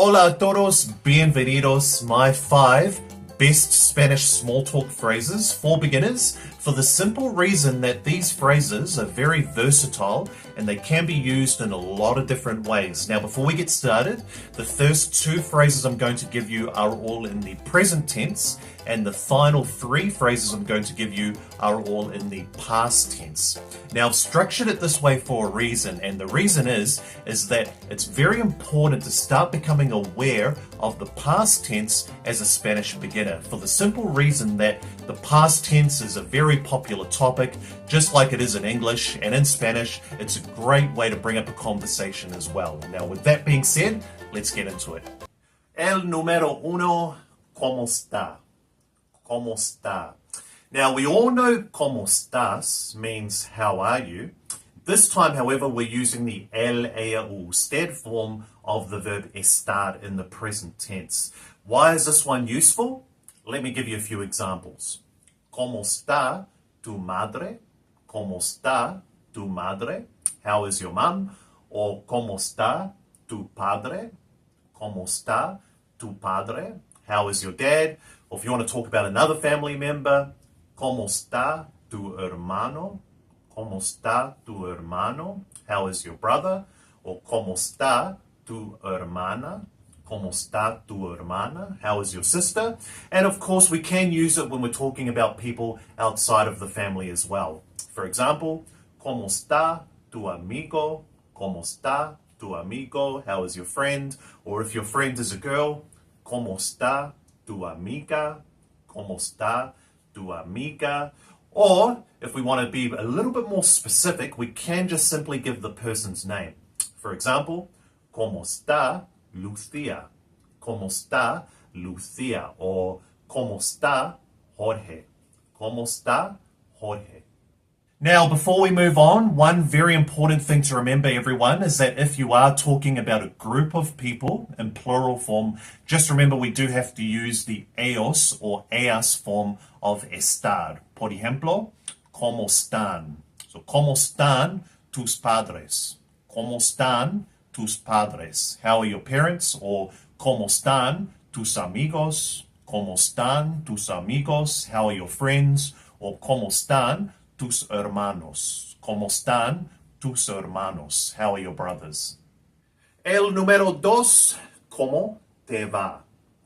Hola a todos, bienvenidos. My 5 best Spanish small talk phrases for beginners, for the simple reason that these phrases are very versatile and they can be used in a lot of different ways. Now, before we get started, the first 2 phrases I'm going to give you are all in the present tense, and the final 3 phrases I'm going to give you are all in the past tense. Now, I've structured it this way for a reason, and the reason is that it's very important to start becoming aware of the past tense as a Spanish beginner, for the simple reason that the past tense is a very popular topic, just like it is in English, and in Spanish, it's a great way to bring up a conversation as well. Now, with that being said, let's get into it. El número uno, ¿cómo está? ¿Cómo está? Now, we all know ¿cómo estás means how are you. This time, however, we're using the el, ella, usted form of the verb estar in the present tense. Why is this one useful? Let me give you a few examples. ¿Cómo está tu madre? ¿Cómo está tu madre? How is your mum? Or ¿cómo está tu padre? ¿Cómo está tu padre? How is your dad? Or if you want to talk about another family member, ¿cómo está tu hermano? ¿Cómo está tu hermano? How is your brother? Or ¿cómo está tu hermana? ¿Cómo está tu hermana? How is your sister? And of course, we can use it when we're talking about people outside of the family as well. For example, ¿cómo está tu amigo? ¿Cómo está tu amigo? How is your friend? Or if your friend is a girl, ¿cómo está tu amiga? ¿Cómo está tu amiga? Or, if we want to be a little bit more specific, we can just simply give the person's name. For example, ¿cómo está Lucia? ¿Cómo está Lucia? Or, ¿cómo está Jorge? ¿Cómo está Jorge? Now, before we move on, one very important thing to remember, everyone, is that if you are talking about a group of people in plural form, just remember we do have to use the ellos or ellas form of estar. Por ejemplo, ¿cómo están? So, ¿cómo están tus padres? ¿Cómo están tus padres? How are your parents? Or, ¿cómo están tus amigos? ¿Cómo están tus amigos? How are your friends? Or, ¿cómo están tus hermanos? ¿Cómo están tus hermanos? How are your brothers? El número 2, ¿cómo te va?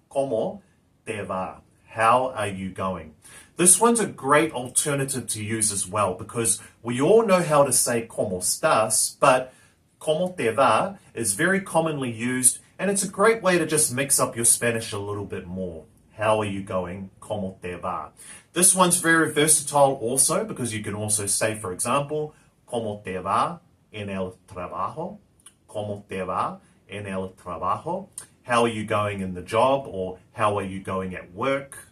¿Cómo te va? How are you going? This one's a great alternative to use as well, because we all know how to say ¿cómo estás?, but ¿cómo te va? Is very commonly used, and it's a great way to just mix up your Spanish a little bit more. How are you going? ¿Cómo te va? This one's very versatile also, because you can also say, for example, ¿cómo te va en el trabajo? ¿Cómo te va en el trabajo? How are you going in the job? Or how are you going at work?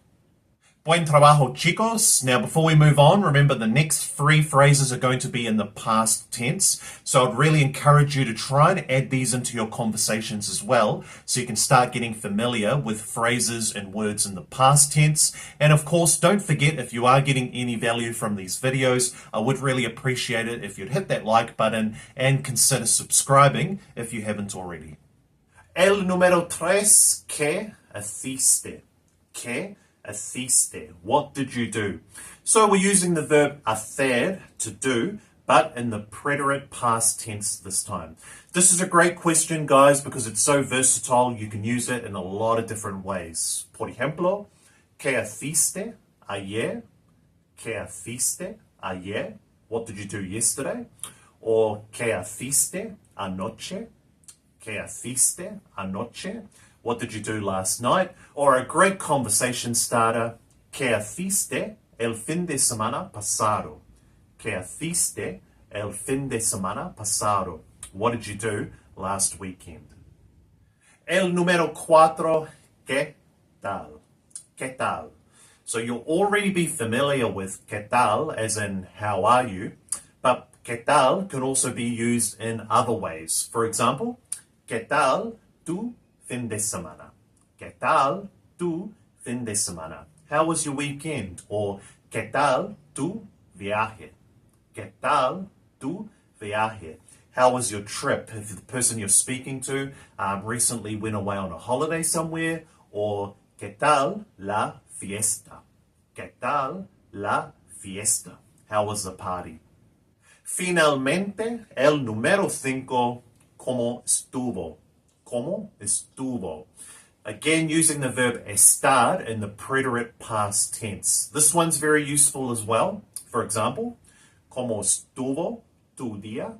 Buen trabajo, chicos. Now, before we move on, remember the next 3 phrases are going to be in the past tense. So I'd really encourage you to try and add these into your conversations as well, so you can start getting familiar with phrases and words in the past tense. And of course, don't forget, if you are getting any value from these videos, I would really appreciate it if you'd hit that like button and consider subscribing if you haven't already. El número 3, ¿qué hiciste? ¿Qué hiciste? What did you do? So we're using the verb hacer, to do, but in the preterite past tense this time. This is a great question, guys, because it's so versatile. You can use it in a lot of different ways. Por ejemplo, ¿qué hiciste ayer? ¿Qué hiciste ayer? What did you do yesterday? Or ¿qué hiciste anoche? ¿Qué hiciste anoche? What did you do last night? Or a great conversation starter, ¿qué hiciste el fin de semana pasado? ¿Qué hiciste el fin de semana pasado? What did you do last weekend? El número 4, ¿qué tal? ¿Qué tal? So you'll already be familiar with ¿qué tal, as in how are you? But ¿qué tal can also be used in other ways. For example, ¿qué tal tu fin de semana? ¿Qué tal tu fin de semana? How was your weekend? Or ¿qué tal tu viaje? ¿Qué tal tu viaje? How was your trip? If the person you're speaking to recently went away on a holiday somewhere, or ¿qué tal la fiesta? ¿Qué tal la fiesta? How was the party? Finalmente, el número 5, ¿cómo estuvo? ¿Cómo estuvo? Again, using the verb estar in the preterite past tense. This one's very useful as well. For example, ¿cómo estuvo tu día?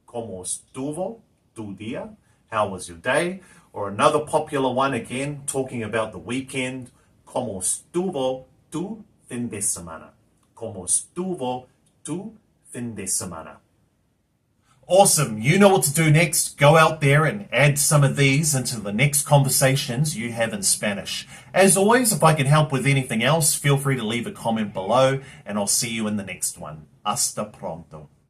¿Cómo estuvo tu día? How was your day? Or another popular one, again, talking about the weekend. ¿Cómo estuvo tu fin de semana? ¿Cómo estuvo tu fin de semana? Awesome. You know what to do next. Go out there and add some of these into the next conversations you have in Spanish. As always, if I can help with anything else, feel free to leave a comment below, and I'll see you in the next one. Hasta pronto.